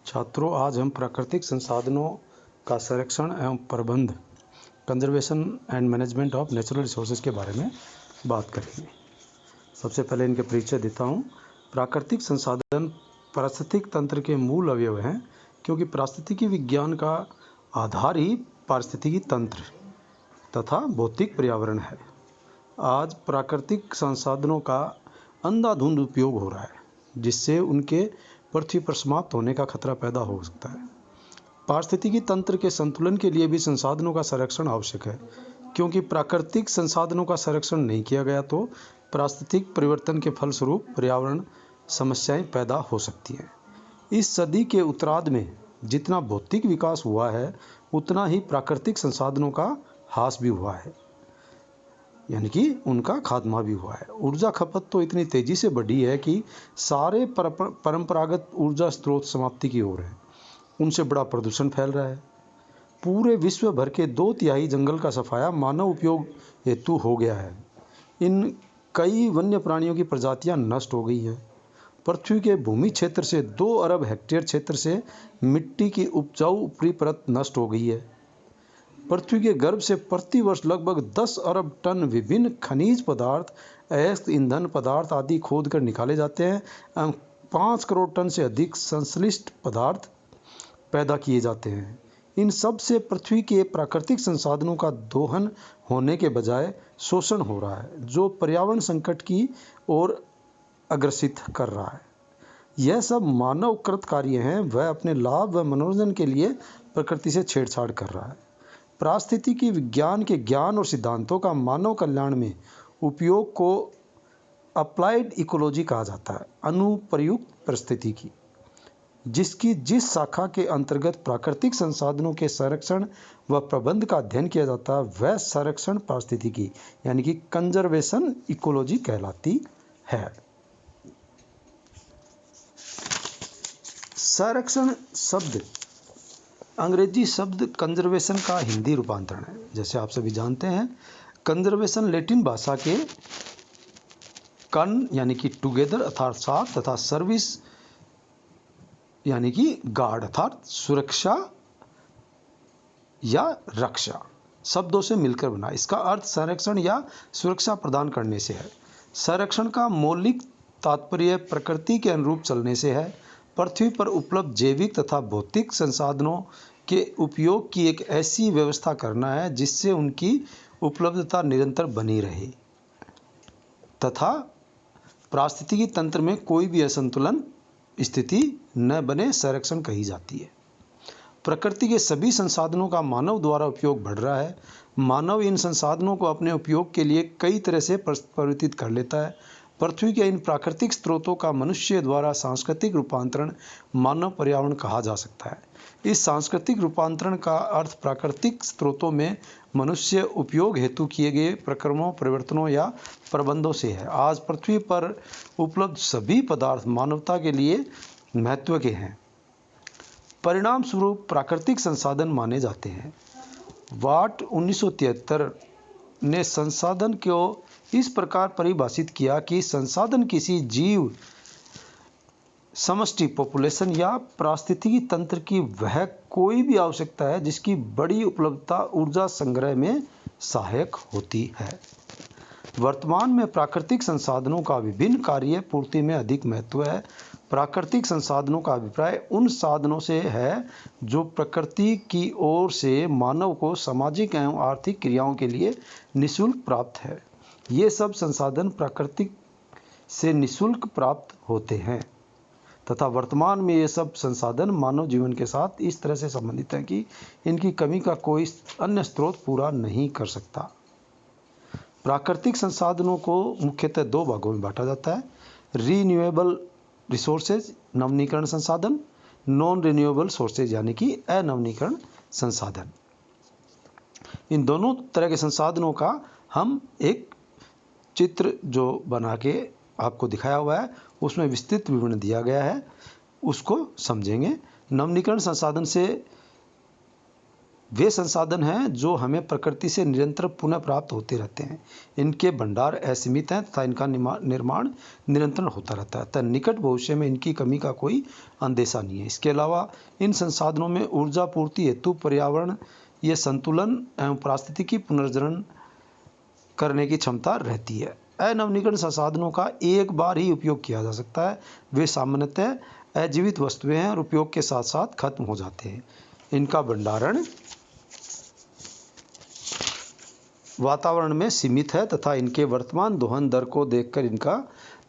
छात्रों, आज हम प्राकृतिक संसाधनों का संरक्षण एवं प्रबंध conservation and management of natural resources के बारे में बात करेंगे। सबसे पहले इनके परिचय देता हूँ। प्राकृतिक संसाधन पारिस्थितिक तंत्र के मूल अवयव हैं, क्योंकि पारिस्थितिकी विज्ञान का आधार ही पारिस्थितिकी तंत्र तथा भौतिक पर्यावरण है। आज प्राकृतिक संसाधनों का अंधाधुंध उपयोग हो रहा है, जिससे उनके पृथ्वी पर समाप्त होने का खतरा पैदा हो सकता है। पारिस्थितिकी तंत्र के संतुलन के लिए भी संसाधनों का संरक्षण आवश्यक है, क्योंकि प्राकृतिक संसाधनों का संरक्षण नहीं किया गया तो पारिस्थितिक परिवर्तन के फलस्वरूप पर्यावरण समस्याएं पैदा हो सकती हैं। इस सदी के उत्तरार्ध में जितना भौतिक विकास हुआ है, उतना ही प्राकृतिक संसाधनों का ह्रास भी हुआ है, यानी कि उनका खात्मा भी हुआ है। ऊर्जा खपत तो इतनी तेजी से बढ़ी है कि सारे परंपरागत ऊर्जा स्रोत समाप्ति की ओर हैं। उनसे बड़ा प्रदूषण फैल रहा है। पूरे विश्व भर के 2/3 जंगल का सफाया मानव उपयोग हेतु हो गया है। इन कई वन्य प्राणियों की प्रजातियां नष्ट हो गई हैं। पृथ्वी के भूमि क्षेत्र से 2 अरब हेक्टेयर क्षेत्र से मिट्टी की उपजाऊ ऊपरी परत नष्ट हो गई है। पृथ्वी के गर्भ से प्रति वर्ष लगभग 10 अरब टन विभिन्न खनिज पदार्थ, अयस्क ईंधन पदार्थ आदि खोदकर निकाले जाते हैं एवं 5 करोड़ टन से अधिक संश्लिष्ट पदार्थ पैदा किए जाते हैं। इन सब से पृथ्वी के प्राकृतिक संसाधनों का दोहन होने के बजाय शोषण हो रहा है, जो पर्यावरण संकट की ओर अग्रसित कर रहा है। यह सब मानवकृत कार्य हैं। वह अपने लाभ व मनोरंजन के लिए प्रकृति से छेड़छाड़ कर रहा है। पारिस्थितिकी विज्ञान के ज्ञान और सिद्धांतों का मानव कल्याण में उपयोग को अप्लाइड इकोलॉजी कहा जाता है, अनुप्रयुक्त पारिस्थितिकी, जिसकी जिस शाखा के अंतर्गत प्राकृतिक संसाधनों के संरक्षण व प्रबंध का अध्ययन किया जाता है, वह संरक्षण पारिस्थितिकी यानी कि कंजर्वेशन इकोलॉजी कहलाती है। संरक्षण शब्द अंग्रेजी शब्द कंजर्वेशन का हिंदी रूपांतरण है। जैसे आप सभी जानते हैं, कंजर्वेशन लैटिन भाषा के कन यानी कि टुगेदर अर्थात साथ तथा सर्विस यानी कि गार्ड अर्थात सुरक्षा या रक्षा शब्दों से मिलकर बना। इसका अर्थ संरक्षण या सुरक्षा प्रदान करने से है। संरक्षण का मौलिक तात्पर्य प्रकृति के अनुरूप चलने से है। पृथ्वी पर उपलब्ध जैविक तथा भौतिक संसाधनों के उपयोग की एक ऐसी व्यवस्था करना है जिससे उनकी उपलब्धता निरंतर बनी रहे तथा पारिस्थितिकी तंत्र में कोई भी असंतुलन स्थिति न बने, संरक्षण कही जाती है। प्रकृति के सभी संसाधनों का मानव द्वारा उपयोग बढ़ रहा है। मानव इन संसाधनों को अपने उपयोग के लिए कई तरह से परिवर्तित कर लेता है। पृथ्वी के इन प्राकृतिक स्रोतों का मनुष्य द्वारा सांस्कृतिक रूपांतरण मानव पर्यावरण कहा जा सकता है। इस सांस्कृतिक रूपांतरण का अर्थ प्राकृतिक स्रोतों में मनुष्य उपयोग हेतु किए गए प्रक्रमों, परिवर्तनों या प्रबंधों से है। आज पृथ्वी पर उपलब्ध सभी पदार्थ मानवता के लिए महत्व के हैं। परिणाम स्वरूप प्राकृतिक संसाधन माने जाते हैं। वाट 1973 ने संसाधन को इस प्रकार परिभाषित किया कि संसाधन किसी जीव समष्टि पॉपुलेशन या पारिस्थितिकी तंत्र की वह कोई भी आवश्यकता है जिसकी बड़ी उपलब्धता ऊर्जा संग्रह में सहायक होती है। वर्तमान में प्राकृतिक संसाधनों का विभिन्न कार्य पूर्ति में अधिक महत्व है। प्राकृतिक संसाधनों का अभिप्राय उन साधनों से है जो प्रकृति की ओर से मानव को सामाजिक एवं आर्थिक क्रियाओं के लिए निःशुल्क प्राप्त है। ये सब संसाधन प्राकृतिक से निःशुल्क प्राप्त होते हैं तथा वर्तमान में ये सब संसाधन मानव जीवन के साथ इस तरह से संबंधित हैं कि इनकी कमी का कोई अन्य स्रोत पूरा नहीं कर सकता। प्राकृतिक संसाधनों को मुख्यतः 2 भागों में बांटा जाता है: रीन्यूएबल रिसोर्सेज नवीनीकरण संसाधन, नॉन रिन्यूएबल सोर्सेज यानी कि अनवीनीकरण संसाधन। इन दोनों तरह के संसाधनों का हम एक चित्र जो बना के आपको दिखाया हुआ है उसमें विस्तृत विवरण दिया गया है, उसको समझेंगे। नवीनीकरण संसाधन से वे संसाधन हैं जो हमें प्रकृति से निरंतर पुनः प्राप्त होते रहते हैं। इनके भंडार असीमित हैं तथा इनका निर्माण निरंतर होता रहता है तथा निकट भविष्य में इनकी कमी का कोई अंदेशा नहीं है। इसके अलावा इन संसाधनों में ऊर्जा पूर्ति हेतु पर्यावरण ये संतुलन एवं पारिस्थितिकी पुनर्जनन करने की क्षमता रहती है। अनवीनीकरण संसाधनों का एक बार ही उपयोग किया जा सकता है। वे सामान्यतः अजीवित वस्तुएं हैं और उपयोग के साथ साथ खत्म हो जाते हैं। इनका भंडारण वातावरण में सीमित है तथा इनके वर्तमान दोहन दर को देखकर इनका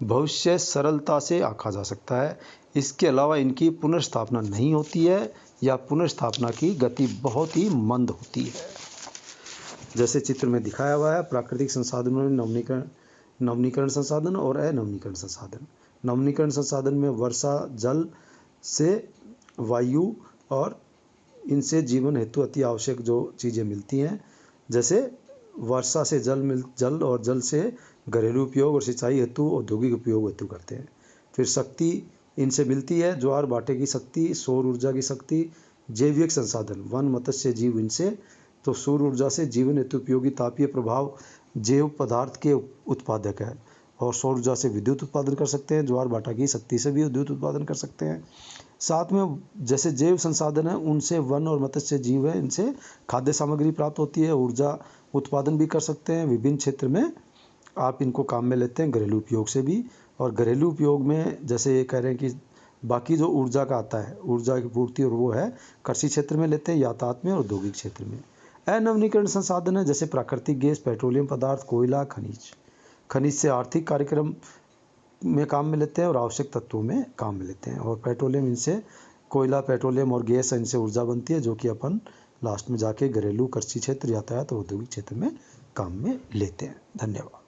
भविष्य सरलता से आंका जा सकता है। इसके अलावा इनकी पुनर्स्थापना नहीं होती है या पुनर्स्थापना की गति बहुत ही मंद होती है। जैसे चित्र में दिखाया हुआ है, प्राकृतिक संसाधनों में नवीनीकरण संसाधन और अनवीनीकरण संसाधन। नवीनीकरण संसाधन में वर्षा जल से वायु और इनसे जीवन हेतु अति आवश्यक जो चीज़ें मिलती हैं, जैसे वर्षा से जल और जल से घरेलू उपयोग और सिंचाई हेतु औद्योगिक उपयोग हेतु करते हैं। फिर शक्ति इनसे मिलती है, ज्वार भाटे की शक्ति, सौर ऊर्जा की शक्ति। जैविक संसाधन वन मत्स्य जीव इनसे, तो सौर ऊर्जा से जीवन हेतु उपयोगी तापीय प्रभाव जैव पदार्थ के उत्पादक है और सौर ऊर्जा से विद्युत उत्पादन कर सकते हैं। ज्वार भाटा की शक्ति से भी विद्युत उत्पादन कर सकते हैं। साथ में जैसे जैव संसाधन है उनसे वन और मत्स्य जीव है, इनसे खाद्य सामग्री प्राप्त होती है, ऊर्जा उत्पादन भी कर सकते हैं। विभिन्न क्षेत्र में आप इनको काम में लेते हैं, घरेलू उपयोग से भी। और घरेलू उपयोग में जैसे ये कह रहे हैं कि बाकी जो ऊर्जा का आता है, ऊर्जा की पूर्ति, और वो है कृषि क्षेत्र में लेते हैं, यातायात में और औद्योगिक क्षेत्र में। अनवीनीकरण संसाधन है जैसे प्राकृतिक गैस, पेट्रोलियम पदार्थ, कोयला, खनिज से आर्थिक कार्यक्रम में काम में लेते हैं और आवश्यक तत्वों में काम में लेते हैं। और पेट्रोलियम, इनसे कोयला, पेट्रोलियम और गैस, इनसे ऊर्जा बनती है जो कि अपन लास्ट में जाके घरेलू, कृषि क्षेत्र, यातायात और औद्योगिक क्षेत्र में काम में लेते हैं। धन्यवाद।